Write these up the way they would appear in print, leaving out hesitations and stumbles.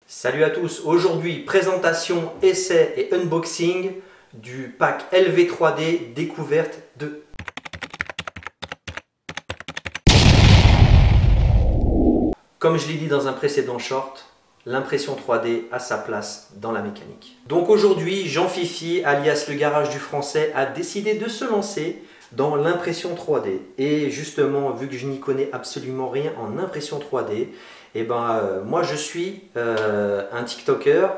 Salut à tous, aujourd'hui présentation, essai et unboxing du pack LV3D Découverte 2. Comme je l'ai dit dans un précédent short, l'impression 3D a sa place dans la mécanique. Donc aujourd'hui, Jean Fifi, alias le garage du français, a décidé de se lancer dans l'impression 3D. Et justement, vu que je n'y connais absolument rien en impression 3D, moi je suis un TikToker,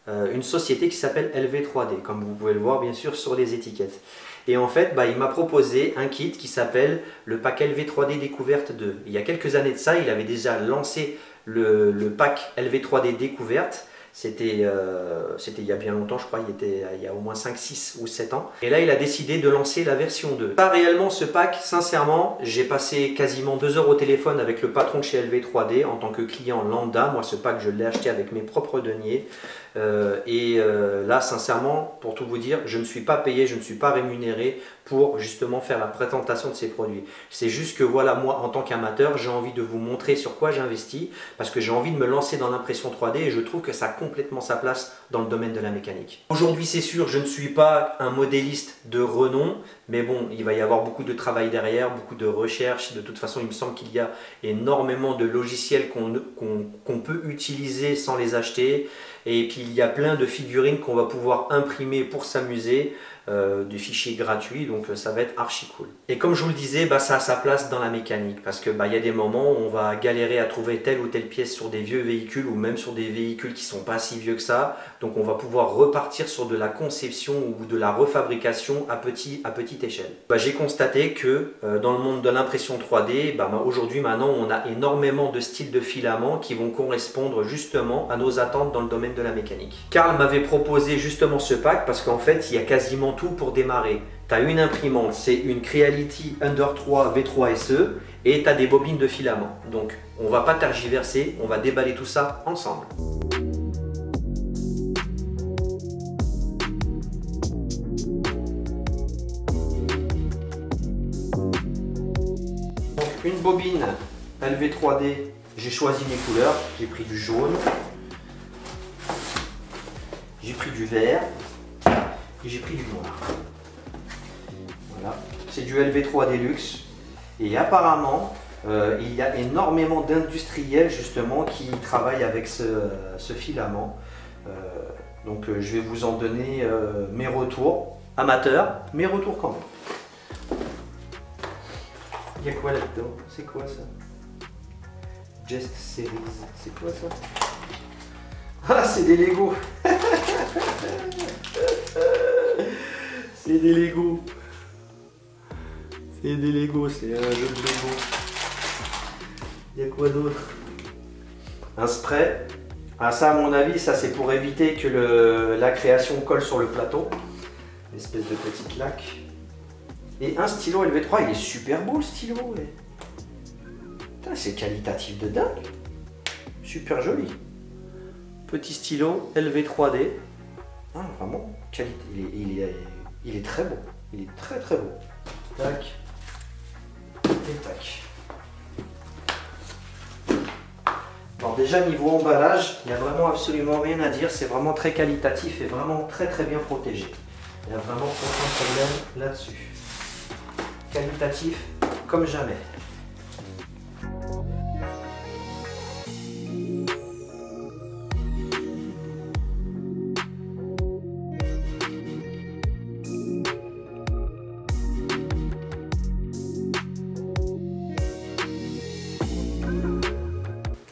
une société qui s'appelle LV3D, comme vous pouvez le voir bien sûr sur les étiquettes. Et en fait, il m'a proposé un kit qui s'appelle le pack LV3D Découverte 2. Il y a quelques années de ça, il avait déjà lancé le pack LV3D Découverte. C'était il y a bien longtemps, je crois, il y a au moins 5, 6 ou 7 ans. Et là, il a décidé de lancer la version 2. Pas réellement ce pack, sincèrement, j'ai passé quasiment 2 heures au téléphone avec le patron de chez LV3D en tant que client lambda. Moi, ce pack, je l'ai acheté avec mes propres deniers. Là, sincèrement, pour tout vous dire, je ne suis pas payé, je ne suis pas rémunéré pour justement faire la présentation de ces produits. C'est juste que voilà, moi, en tant qu'amateur, j'ai envie de vous montrer sur quoi j'investis parce que j'ai envie de me lancer dans l'impression 3D et je trouve que ça a complètement sa place dans le domaine de la mécanique. Aujourd'hui, c'est sûr, je ne suis pas un modéliste de renom, mais bon, il va y avoir beaucoup de travail derrière, beaucoup de recherche. De toute façon, il me semble qu'il y a énormément de logiciels qu'on peut utiliser sans les acheter. Et puis, il y a plein de figurines qu'on va pouvoir imprimer pour s'amuser, des fichiers gratuits, donc ça va être archi cool. Et comme je vous le disais, ça a sa place dans la mécanique, parce que il y a des moments où on va galérer à trouver telle ou telle pièce sur des vieux véhicules, ou même sur des véhicules qui sont pas si vieux que ça. Donc on va pouvoir repartir sur de la conception ou de la refabrication à petite échelle. J'ai constaté que dans le monde de l'impression 3D, aujourd'hui maintenant on a énormément de styles de filaments qui vont correspondre justement à nos attentes dans le domaine de la mécanique. Karl m'avait proposé justement ce pack parce qu'en fait il y a quasiment tout pour démarrer. Tu as une imprimante, c'est une Creality Under 3 V3 SE et tu as des bobines de filaments. Donc on va pas tergiverser, on va déballer tout ça ensemble. Donc une bobine LV3D, j'ai choisi mes couleurs, j'ai pris du jaune, j'ai pris du vert et j'ai pris du noir. Voilà, c'est du LV3 Deluxe et apparemment il y a énormément d'industriels justement qui travaillent avec ce filament. Donc je vais vous en donner mes retours amateurs, mes retours quand même. Il y a quoi là-dedans? C'est quoi ça? Just Series, c'est quoi ça? Ah, c'est des Lego. C'est des Lego. C'est des Lego, c'est un jeu de Lego. Il y a quoi d'autre? Un spray. Ah, ça à mon avis, ça c'est pour éviter que la création colle sur le plateau. Une espèce de petite laque. Et un stylo LV3, il est super beau le stylo. C'est qualitatif de dingue. Super joli. Petit stylo LV3D. Ah, vraiment, qualité. Il est très beau. Il est très très beau. Tac. Et tac. Alors déjà niveau emballage, il n'y a vraiment absolument rien à dire. C'est vraiment très qualitatif et vraiment très très bien protégé. Il n'y a vraiment aucun problème là-dessus. Qualitatif comme jamais.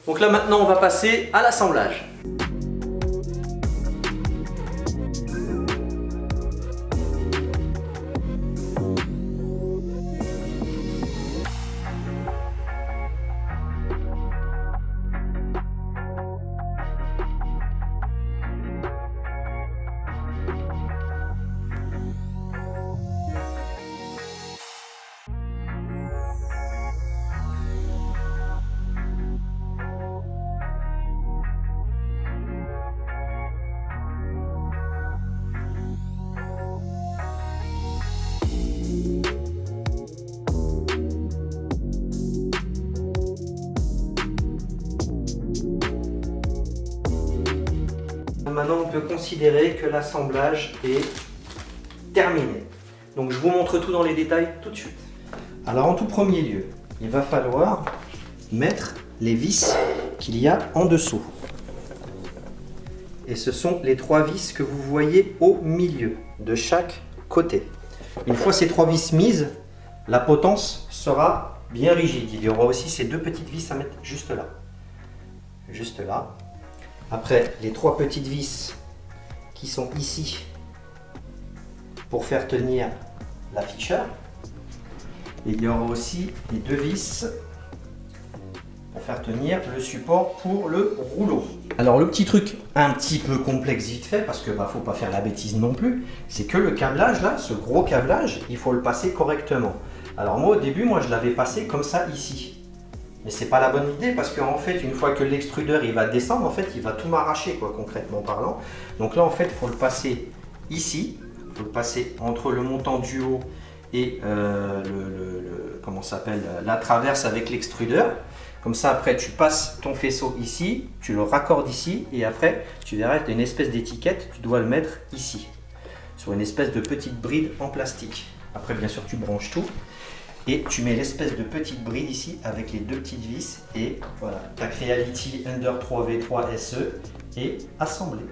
Donc là maintenant on va passer à l'assemblage. maintenant on peut considérer que l'assemblage est terminé. Donc je vous montre tout dans les détails tout de suite. Alors en tout premier lieu, il va falloir mettre les vis qu'il y a en dessous. Et ce sont les 3 vis que vous voyez au milieu de chaque côté. Une fois ces 3 vis mises, la potence sera bien rigide. Il y aura aussi ces 2 petites vis à mettre juste là. Juste là. Après, les 3 petites vis qui sont ici pour faire tenir l'afficheur. Et il y aura aussi les 2 vis pour faire tenir le support pour le rouleau. Alors le petit truc un petit peu complexe vite fait, parce que faut pas faire la bêtise non plus, c'est que le câblage là, ce gros câblage, il faut le passer correctement. Alors moi au début, je l'avais passé comme ça ici. Mais c'est pas la bonne idée parce qu'en fait, une fois que l'extrudeur il va descendre, en fait, il va tout m'arracher quoi, concrètement parlant. Donc là en fait, il faut le passer ici, il faut le passer entre le montant du haut et comment s'appelle, la traverse avec l'extrudeur. Comme ça, après, tu passes ton faisceau ici, tu le raccordes ici, et après, tu verras que tu as une espèce d'étiquette, tu dois le mettre ici, sur une espèce de petite bride en plastique. Après, bien sûr, tu branches tout, et tu mets l'espèce de petite bride ici, avec les 2 petites vis, et voilà, ta Creality Under 3V3 SE est assemblée.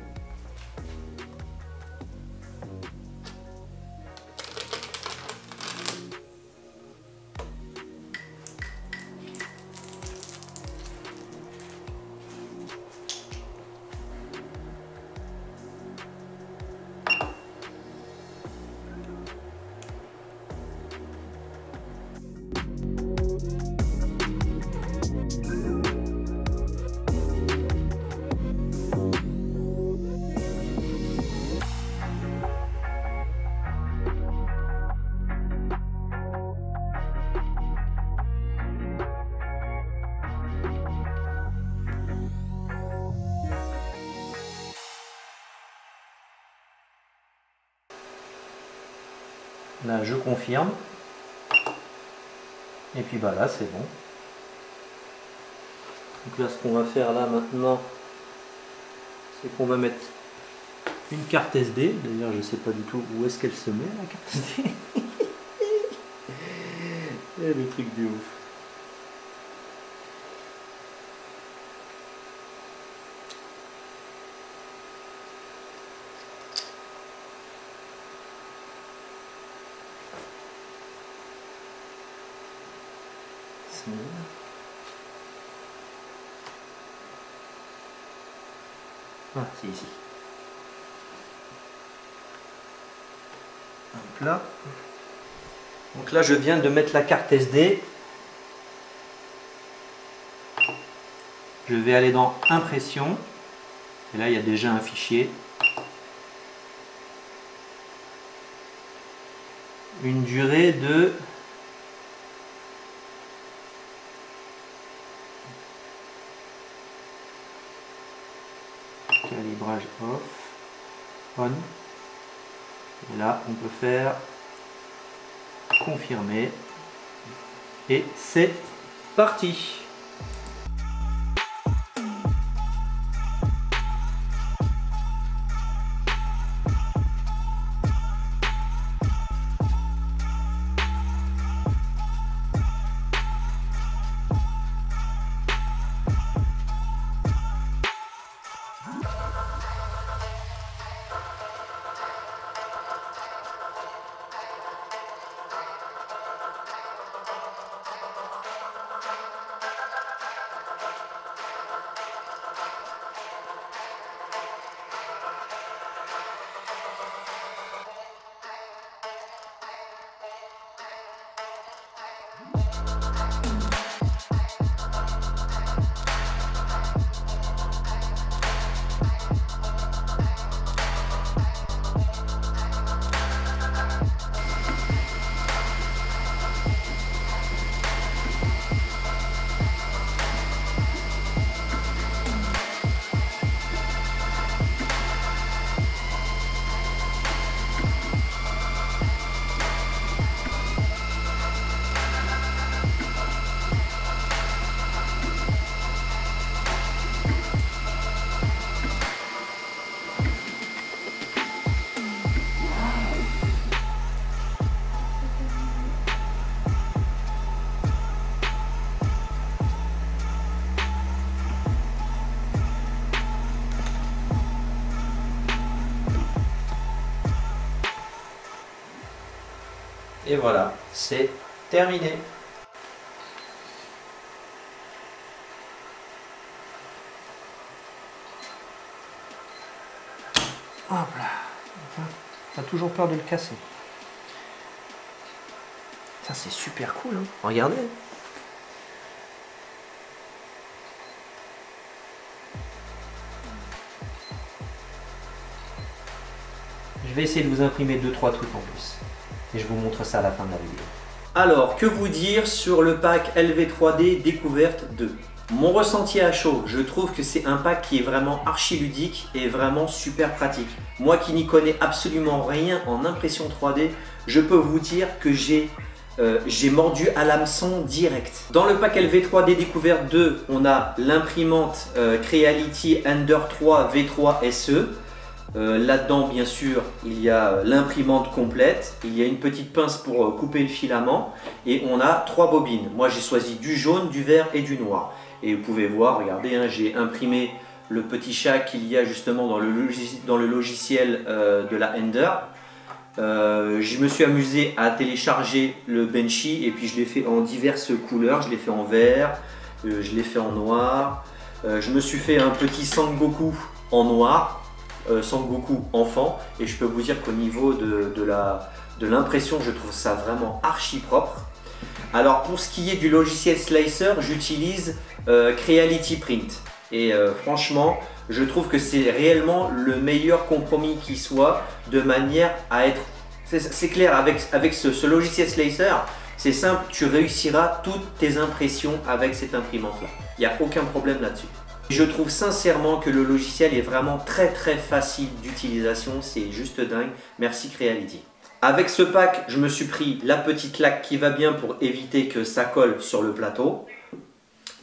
Là, je confirme. Et puis là, c'est bon. Donc là, ce qu'on va faire là maintenant, c'est qu'on va mettre une carte SD. D'ailleurs, je ne sais pas du tout où est-ce qu'elle se met, la carte SD. Et le truc de ouf. Ah, c'est ici. Hop là. Donc là, je viens de mettre la carte SD. Je vais aller dans Impression. Et là, il y a déjà un fichier. Une durée de... Calibrage off, on, et là on peut faire confirmer, et c'est parti. Et voilà, c'est terminé. Hop là. T'as toujours peur de le casser. Ça c'est super cool, hein. Regardez. Je vais essayer de vous imprimer 2-3 trucs en plus. Et je vous montre ça à la fin de la vidéo. Alors, que vous dire sur le pack LV3D Découverte 2? Mon ressenti à chaud, je trouve que c'est un pack qui est vraiment archi ludique et vraiment super pratique. Moi qui n'y connais absolument rien en impression 3D, je peux vous dire que j'ai mordu à l'hameçon direct. Dans le pack LV3D Découverte 2, on a l'imprimante Creality Ender 3 V3 SE. Là-dedans, bien sûr, il y a l'imprimante complète, il y a une petite pince pour couper le filament et on a 3 bobines. Moi, j'ai choisi du jaune, du vert et du noir. Et vous pouvez voir, regardez, hein, j'ai imprimé le petit chat qu'il y a justement dans le logiciel de la Ender. Je me suis amusé à télécharger le Benchy et puis je l'ai fait en diverses couleurs. Je l'ai fait en vert, je l'ai fait en noir. Je me suis fait un petit Sangoku en noir. Sangoku enfant, et je peux vous dire qu'au niveau de l'impression, je trouve ça vraiment archi propre. Alors pour ce qui est du logiciel Slicer, j'utilise Creality Print et franchement je trouve que c'est réellement le meilleur compromis qui soit, de manière à être, c'est clair, avec ce logiciel Slicer, c'est simple, tu réussiras toutes tes impressions avec cette imprimante là, il n'y a aucun problème là-dessus. Je trouve sincèrement que le logiciel est vraiment très facile d'utilisation, c'est juste dingue. Merci Creality. Avec ce pack, je me suis pris la petite laque qui va bien pour éviter que ça colle sur le plateau.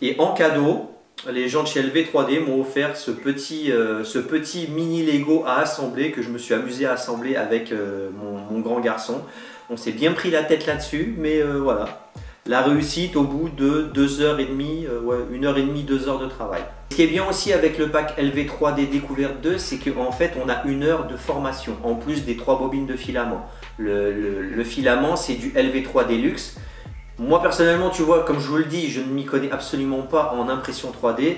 Et en cadeau, les gens de chez LV3D m'ont offert ce petit mini Lego à assembler que je me suis amusé à assembler avec mon grand garçon. On s'est bien pris la tête là-dessus, mais voilà. La réussite au bout de 2h30, 1h30, 2 heures de travail. Ce qui est bien aussi avec le pack LV3D Découverte 2, c'est qu'en fait on a 1 heure de formation en plus des 3 bobines de filament. Le filament, c'est du LV3 Deluxe. Moi personnellement, tu vois, comme je vous le dis, je ne m'y connais absolument pas en impression 3D.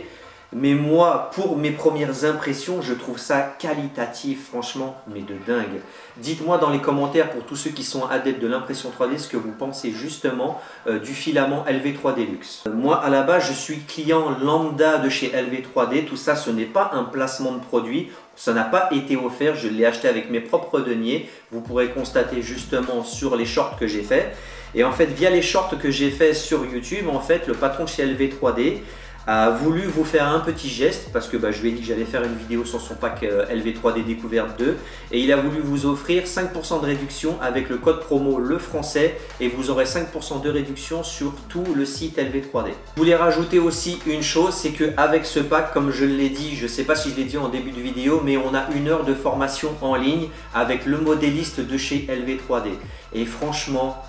Mais moi, pour mes premières impressions, je trouve ça qualitatif, franchement, mais de dingue. Dites-moi dans les commentaires, pour tous ceux qui sont adeptes de l'impression 3D, ce que vous pensez justement du filament LV3 Deluxe. Moi, à la base, je suis client lambda de chez LV3D. Tout ça, ce n'est pas un placement de produit. Ça n'a pas été offert. Je l'ai acheté avec mes propres deniers. Vous pourrez constater justement sur les shorts que j'ai fait. Et en fait, via les shorts que j'ai fait sur YouTube, en fait, le patron de chez LV3D a voulu vous faire un petit geste parce que je lui ai dit que j'allais faire une vidéo sur son pack LV3D Découverte 2 et il a voulu vous offrir 5% de réduction avec le code promo le français et vous aurez 5% de réduction sur tout le site LV3D. Je voulais rajouter aussi une chose, c'est qu'avec ce pack, comme je l'ai dit, je ne sais pas si je l'ai dit en début de vidéo, mais on a 1 heure de formation en ligne avec le modéliste de chez LV3D et franchement,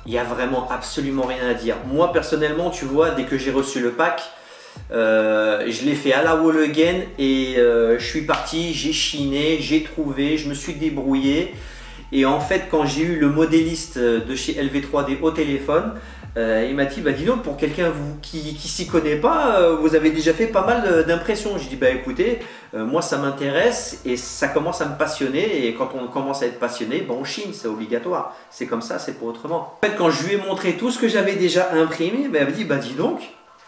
il n'y a vraiment absolument rien à dire. Moi personnellement, tu vois, dès que j'ai reçu le pack, je l'ai fait à la wall again et je suis parti, j'ai chiné, j'ai trouvé, je me suis débrouillé et en fait quand j'ai eu le modéliste de chez LV3D au téléphone, il m'a dit dis donc, pour quelqu'un qui s'y connaît pas, vous avez déjà fait pas mal d'impressions. Je dis écoutez, moi ça m'intéresse et ça commence à me passionner et quand on commence à être passionné, on chine, c'est obligatoire, c'est comme ça, c'est pas autrement. En fait quand je lui ai montré tout ce que j'avais déjà imprimé, il m'a dit dis donc,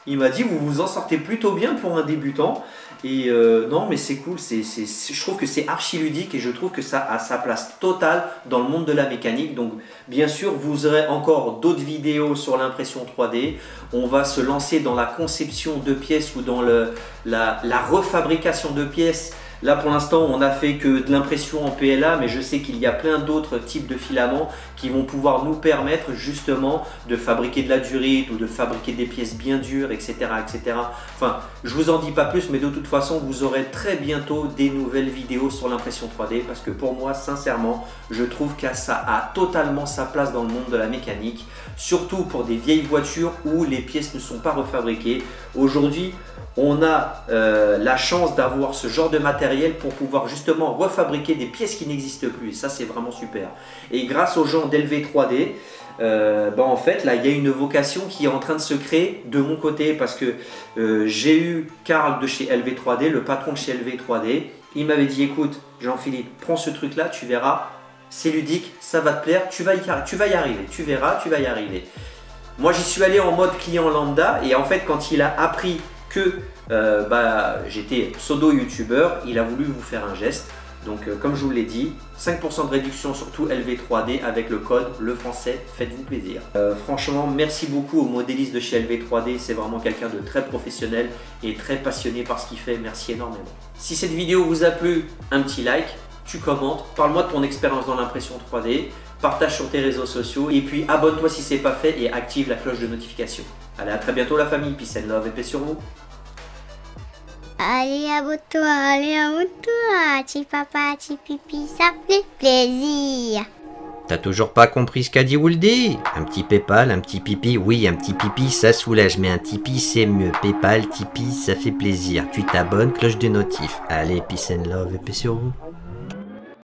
il m'a dit vous vous en sortez plutôt bien pour un débutant et non mais c'est cool, je trouve que c'est archi ludique et je trouve que ça a sa place totale dans le monde de la mécanique. Donc bien sûr vous aurez encore d'autres vidéos sur l'impression 3D, on va se lancer dans la conception de pièces ou dans la refabrication de pièces. Là pour l'instant on a fait que de l'impression en PLA, mais je sais qu'il y a plein d'autres types de filaments qui vont pouvoir nous permettre justement de fabriquer de la durite ou de fabriquer des pièces bien dures, etc. etc. Enfin je vous en dis pas plus, mais de toute façon vous aurez très bientôt des nouvelles vidéos sur l'impression 3D parce que pour moi sincèrement je trouve que ça a totalement sa place dans le monde de la mécanique, surtout pour des vieilles voitures où les pièces ne sont pas refabriquées. Aujourd'hui on a la chance d'avoir ce genre de matériel pour pouvoir justement refabriquer des pièces qui n'existent plus et ça c'est vraiment super. Et grâce aux gens d'LV3D, en fait là il y a une vocation qui est en train de se créer de mon côté parce que j'ai eu Karl de chez LV3D, le patron de chez LV3D. Il m'avait dit écoute Jean-Philippe, prends ce truc là, tu verras, c'est ludique, ça va te plaire, tu vas y arriver, tu verras, tu vas y arriver. Moi j'y suis allé en mode client lambda et en fait quand il a appris que j'étais pseudo youtubeur, il a voulu vous faire un geste. Donc comme je vous l'ai dit, 5% de réduction sur tout LV3D avec le code le français, faites-vous plaisir. Franchement, merci beaucoup au modéliste de chez LV3D, c'est vraiment quelqu'un de très professionnel et très passionné par ce qu'il fait, merci énormément. Si cette vidéo vous a plu, un petit like, tu commentes, parle-moi de ton expérience dans l'impression 3D, partage sur tes réseaux sociaux et puis abonne-toi si ce n'est pas fait et active la cloche de notification. Allez, à très bientôt la famille, peace and love et paix sur vous. Allez, abonne-toi, petit papa, petit pipi, ça fait plaisir. T'as toujours pas compris ce qu'a dit Wooldy? Un petit Paypal, un petit pipi, oui, un petit pipi, ça soulage, mais un Tipeee, c'est mieux. Paypal, Tipeee, ça fait plaisir. Tu t'abonnes, cloche de notif. Allez, peace and love et paix sur vous.